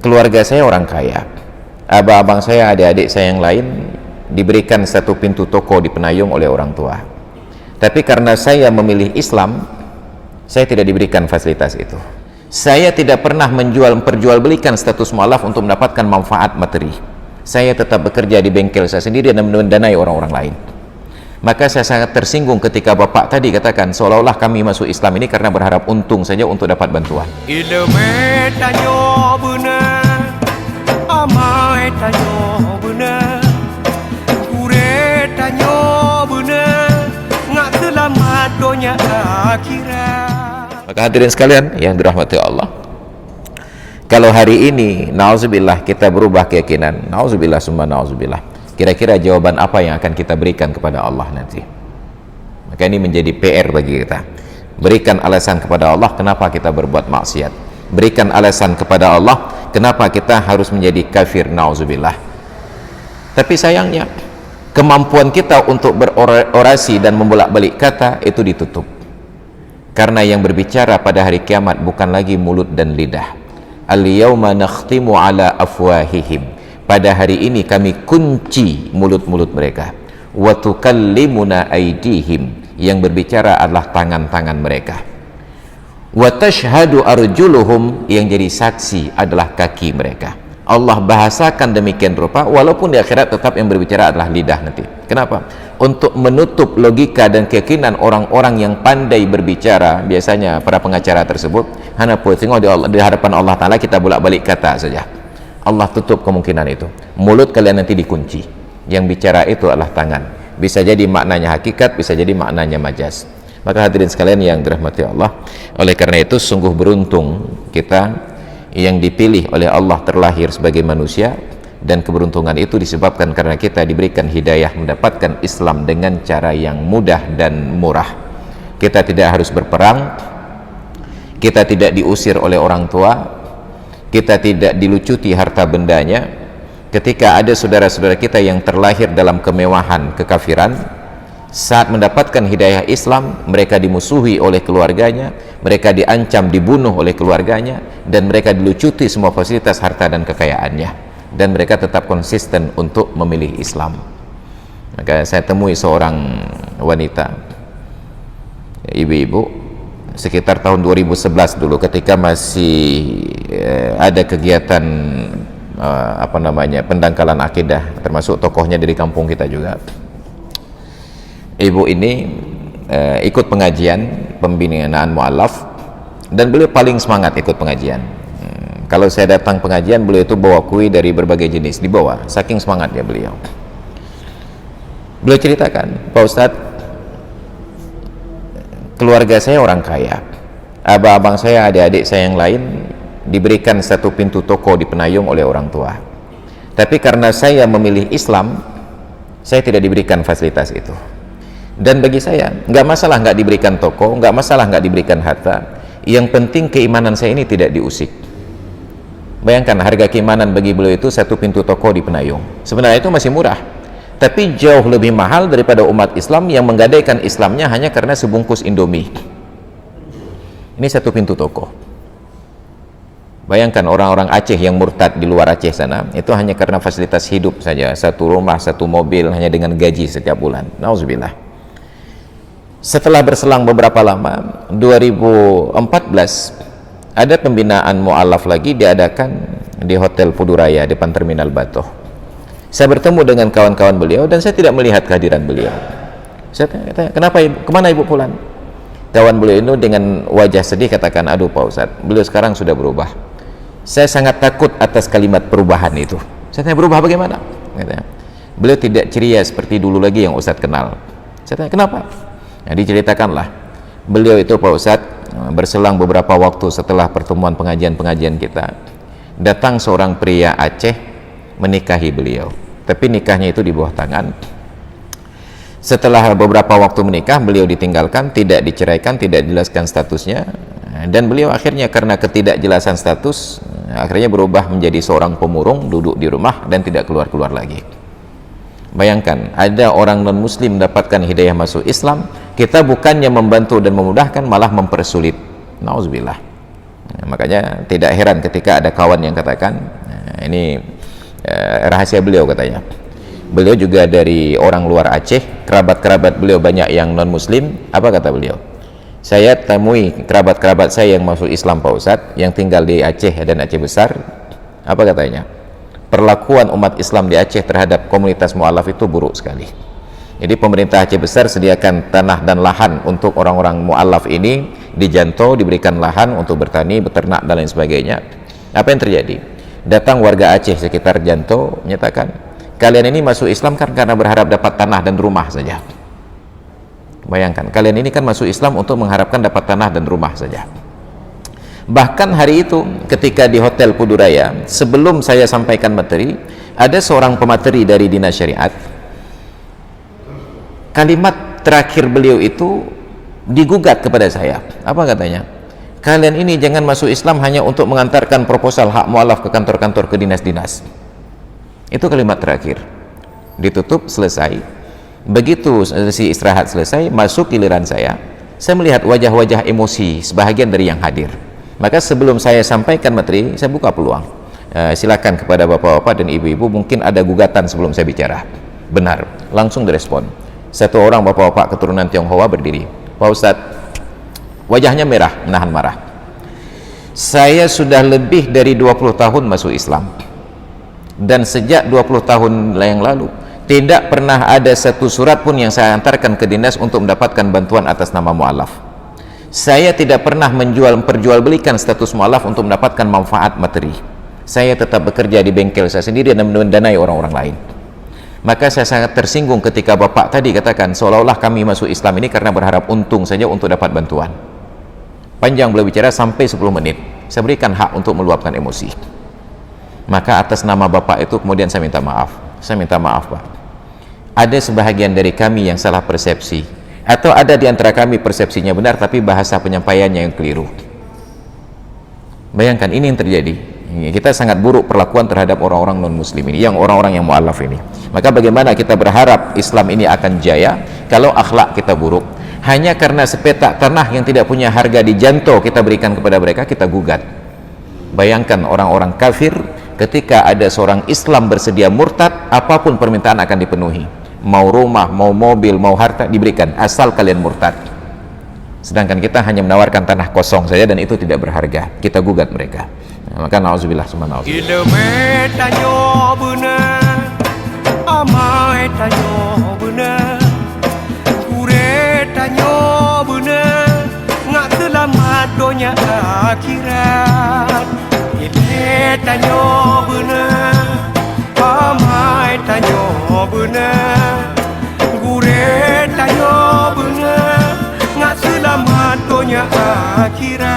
Keluarga saya orang kaya, abang-abang saya, adik-adik saya yang lain diberikan satu pintu toko di Penayung oleh orang tua. Tapi karena saya memilih Islam, saya tidak diberikan fasilitas itu. Saya tidak pernah memperjualbelikan status mualaf untuk mendapatkan manfaat materi. Saya tetap bekerja di bengkel saya sendiri dan mendanai orang-orang lain. Maka saya sangat tersinggung ketika bapak tadi katakan seolah-olah kami masuk Islam ini karena berharap untung saja untuk dapat bantuan. Maka hadirin sekalian yang dirahmati Allah, kalau hari ini nauzubillah kita berubah keyakinan, nauzubillah summa nauzubillah, kira-kira jawaban apa yang akan kita berikan kepada Allah nanti? Maka ini menjadi PR bagi kita. Berikan alasan kepada Allah kenapa kita berbuat maksiat. Berikan alasan kepada Allah kenapa kita harus menjadi kafir, nauzubillah. Tapi sayangnya kemampuan kita untuk berorasi dan membolak-balik kata itu ditutup. Karena yang berbicara pada hari kiamat bukan lagi mulut dan lidah. Al-yawma nakhtimu ala afwahihim. Pada hari ini kami kunci mulut-mulut mereka. Wa tukallimuna aydihim. Yang berbicara adalah tangan-tangan mereka. Wa tashhadu arjuluhum. Yang jadi saksi adalah kaki mereka. Allah bahasakan demikian rupa, walaupun di akhirat tetap yang berbicara adalah lidah nanti. Kenapa? Untuk menutup logika dan keyakinan orang-orang yang pandai berbicara. Biasanya para pengacara tersebut hanya tengok di hadapan Allah Ta'ala kita bolak-balik kata saja. Allah tutup kemungkinan itu. Mulut kalian nanti dikunci. Yang bicara itu adalah tangan. Bisa jadi maknanya hakikat, bisa jadi maknanya majaz. Maka hadirin sekalian yang dirahmati Allah, oleh karena itu sungguh beruntung kita yang dipilih oleh Allah terlahir sebagai manusia, dan keberuntungan itu disebabkan karena kita diberikan hidayah mendapatkan Islam dengan cara yang mudah dan murah. Kita tidak harus berperang, kita tidak diusir oleh orang tua, kita tidak dilucuti harta bendanya. Ketika ada saudara-saudara kita yang terlahir dalam kemewahan kekafiran, saat mendapatkan hidayah Islam, mereka dimusuhi oleh keluarganya, mereka diancam dibunuh oleh keluarganya, dan mereka dilucuti semua fasilitas harta dan kekayaannya, dan mereka tetap konsisten untuk memilih Islam. Maka saya temui seorang wanita, ibu-ibu, sekitar tahun 2011 dulu, ketika masih ada kegiatan pendangkalan akidah, termasuk tokohnya dari kampung kita juga. Ibu ini ikut pengajian pembinaan mu'alaf, dan beliau paling semangat ikut pengajian. Kalau saya datang pengajian, beliau itu bawa kue dari berbagai jenis, dibawa, saking semangatnya beliau. Beliau ceritakan, Pak Ustadz, keluarga saya orang kaya, abang-abang saya, adik-adik saya yang lain diberikan satu pintu toko di Penayung oleh orang tua. Tapi karena saya memilih Islam, saya tidak diberikan fasilitas itu. Dan bagi saya, nggak masalah nggak diberikan toko, nggak masalah nggak diberikan harta. Yang penting keimanan saya ini tidak diusik. Bayangkan harga keimanan bagi beliau itu satu pintu toko di Penayung. Sebenarnya itu masih murah, tapi jauh lebih mahal daripada umat Islam yang menggadaikan Islamnya hanya karena sebungkus Indomie. Ini satu pintu toko. Bayangkan orang-orang Aceh yang murtad di luar Aceh sana, itu hanya karena fasilitas hidup saja, satu rumah, satu mobil, hanya dengan gaji setiap bulan. Nauzubillah. Setelah berselang beberapa lama, 2014 ada pembinaan mu'alaf lagi diadakan di Hotel Puduraya depan Terminal Batoh. Saya bertemu dengan kawan-kawan beliau dan saya tidak melihat kehadiran beliau. Saya tanya, kenapa ibu? Kemana ibu pulang? Kawan beliau itu dengan wajah sedih katakan, aduh Pak Ustadz, beliau sekarang sudah berubah. Saya sangat takut atas kalimat perubahan itu. Saya tanya, berubah bagaimana? Beliau tidak ceria seperti dulu lagi yang Ustadz kenal. Saya tanya, kenapa? Nah, diceritakanlah, beliau itu Pak Ustadz, berselang beberapa waktu setelah pertemuan pengajian-pengajian kita, datang seorang pria Aceh menikahi beliau, tapi nikahnya itu di bawah tangan. Setelah beberapa waktu menikah, beliau ditinggalkan, tidak diceraikan, tidak dijelaskan statusnya, dan beliau akhirnya karena ketidakjelasan status, akhirnya berubah menjadi seorang pemurung, duduk di rumah dan tidak keluar-keluar lagi. Bayangkan, ada orang non-muslim mendapatkan hidayah masuk Islam, kita bukannya membantu dan memudahkan, malah mempersulit. Nauzubillah. Makanya tidak heran ketika ada kawan yang katakan, ini rahasia beliau katanya, beliau juga dari orang luar Aceh, kerabat-kerabat beliau banyak yang non muslim. Apa kata beliau? Saya temui kerabat-kerabat saya yang masuk Islam Pak Ustadz, yang tinggal di Aceh dan Aceh Besar. Apa katanya? Perlakuan umat Islam di Aceh terhadap komunitas mu'alaf itu buruk sekali. Jadi pemerintah Aceh Besar sediakan tanah dan lahan untuk orang-orang mu'alaf ini, dijantau, diberikan lahan untuk bertani, beternak dan lain sebagainya. Apa yang terjadi? Datang warga Aceh sekitar Janto menyatakan, kalian ini masuk Islam kan karena berharap dapat tanah dan rumah saja. Bayangkan, kalian ini kan masuk Islam untuk mengharapkan dapat tanah dan rumah saja. Bahkan hari itu ketika di Hotel Puduraya, sebelum saya sampaikan materi, ada seorang pemateri dari Dinas Syariat. Kalimat terakhir beliau itu digugat kepada saya. Apa katanya? Kalian ini jangan masuk Islam hanya untuk mengantarkan proposal hak mu'alaf ke kantor-kantor, ke dinas-dinas. Itu kalimat terakhir. Ditutup, selesai. Begitu sesi istirahat selesai, masuk giliran saya melihat wajah-wajah emosi sebahagian dari yang hadir. Maka sebelum saya sampaikan materi, saya buka peluang. Silakan kepada bapak-bapak dan ibu-ibu, mungkin ada gugatan sebelum saya bicara. Benar, langsung direspon. Satu orang bapak-bapak keturunan Tionghoa berdiri. Pak Ustadz, wajahnya merah, menahan marah. Saya sudah lebih dari 20 tahun masuk Islam. Dan sejak 20 tahun yang lalu, tidak pernah ada satu surat pun yang saya antarkan ke dinas untuk mendapatkan bantuan atas nama mu'alaf. Saya tidak pernah memperjualbelikan status mu'alaf untuk mendapatkan manfaat materi. Saya tetap bekerja di bengkel saya sendiri dan mendanai orang-orang lain. Maka saya sangat tersinggung ketika bapak tadi katakan seolah-olah kami masuk Islam ini karena berharap untung saja untuk dapat bantuan. Panjang beliau bicara sampai 10 menit. Saya berikan hak untuk meluapkan emosi. Maka atas nama bapak itu kemudian saya minta maaf. Saya minta maaf Pak, ada sebahagian dari kami yang salah persepsi, atau ada di antara kami persepsinya benar tapi bahasa penyampaiannya yang keliru. Bayangkan, ini yang terjadi. Kita sangat buruk perlakuan terhadap orang-orang non muslim ini, yang orang-orang yang mu'alaf ini. Maka bagaimana kita berharap Islam ini akan jaya kalau akhlak kita buruk? Hanya karena sepetak tanah yang tidak punya harga di Janto kita berikan kepada mereka, kita gugat. Bayangkan orang-orang kafir, ketika ada seorang Islam bersedia murtad, apapun permintaan akan dipenuhi. Mau rumah, mau mobil, mau harta diberikan, asal kalian murtad. Sedangkan kita hanya menawarkan tanah kosong saja dan itu tidak berharga. Kita gugat mereka. Maka na'udzubillah summa na'udzubillah. Dunia akhirat ile tanyo benar, amai tanyo benar, gure tanyo benar, ngak selamat dunia akhirat.